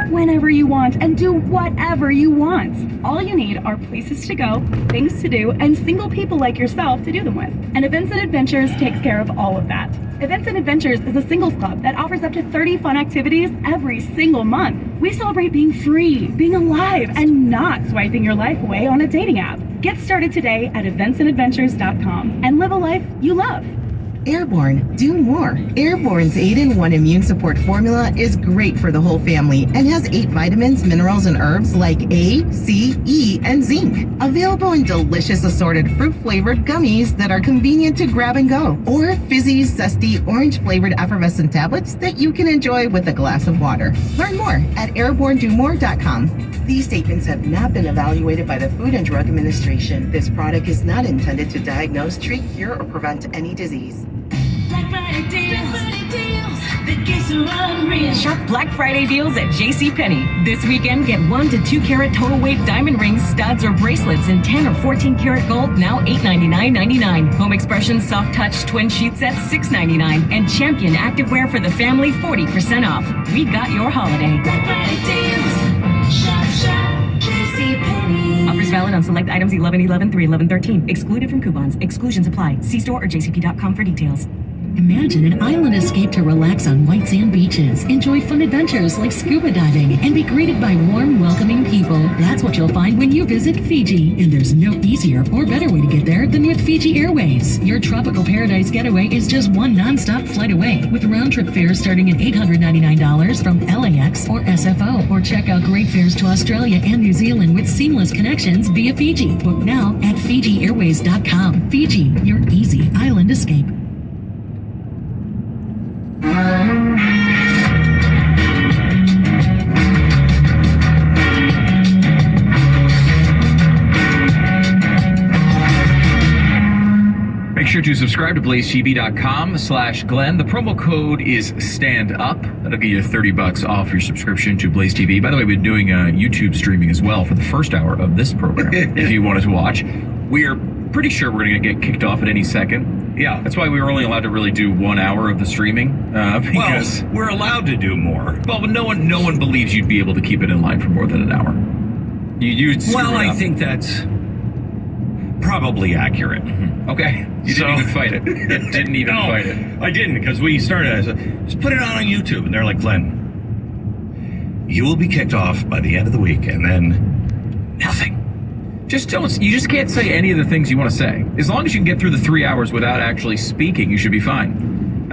whenever you want, and do whatever you want. All you need are places to go, things to do, and single people like yourself to do them with. And Events and Adventures takes care of all of that. Events and Adventures is a singles club that offers up to 30 fun activities every single month. We celebrate being free, being alive, and not swiping your life away on a dating app. Get started today at eventsandadventures.com and live a life you love. Airborne, do more. Airborne's 8-in-1 immune support formula is great for the whole family and has 8 vitamins, minerals, and herbs like A, C, E, and zinc. Available in delicious assorted fruit-flavored gummies that are convenient to grab and go, or fizzy, zesty, orange-flavored effervescent tablets that you can enjoy with a glass of water. Learn more at airbornedomore.com. These statements have not been evaluated by the Food and Drug Administration. This product is not intended to diagnose, treat, cure, or prevent any disease. Black Friday deals, the gifts are unreal. Shop Black Friday deals at JCPenney. This weekend, get 1 to 2 carat total weight diamond rings, studs, or bracelets in 10 or 14 karat gold, now $899.99. Home Expression Soft Touch Twin Sheet Set, $699. And Champion Activewear for the family, 40% off. We got your holiday. Black Friday deals, shop, JCPenney. Offers valid on select items 11/11 through 11/13. Excluded from coupons. Exclusions apply. See store or jcp.com for details. Imagine an island escape to relax on white sand beaches, enjoy fun adventures like scuba diving, and be greeted by warm, welcoming people. That's what you'll find when you visit Fiji. And there's no easier or better way to get there than with Fiji Airways. Your tropical paradise getaway is just one nonstop flight away, with round-trip fares starting at $899 from LAX or SFO. Or check out great fares to Australia and New Zealand with seamless connections via Fiji. Book now at FijiAirways.com. Fiji, your easy island escape. Make sure to subscribe to blazetv.com/Glenn. The promo code is STANDUP. That'll get you $30 off your subscription to Blaze TV. By the way, we've been doing YouTube streaming as well for the first hour of this program. If you wanted to watch, we're pretty sure we're going to get kicked off at any second. Yeah. That's why we were only allowed to really do 1 hour of the streaming. Because well, we're allowed to do more. Well, but no one believes you'd be able to keep it in line for more than an hour. I think that's probably accurate. Mm-hmm. Okay. You didn't even fight it. Didn't even fight it. I didn't, because we started, I said, just put it on YouTube. And they're like, Glenn, you will be kicked off by the end of the week, and then nothing. Just you just can't say any of the things you want to say. As long as you can get through the 3 hours without actually speaking, you should be fine.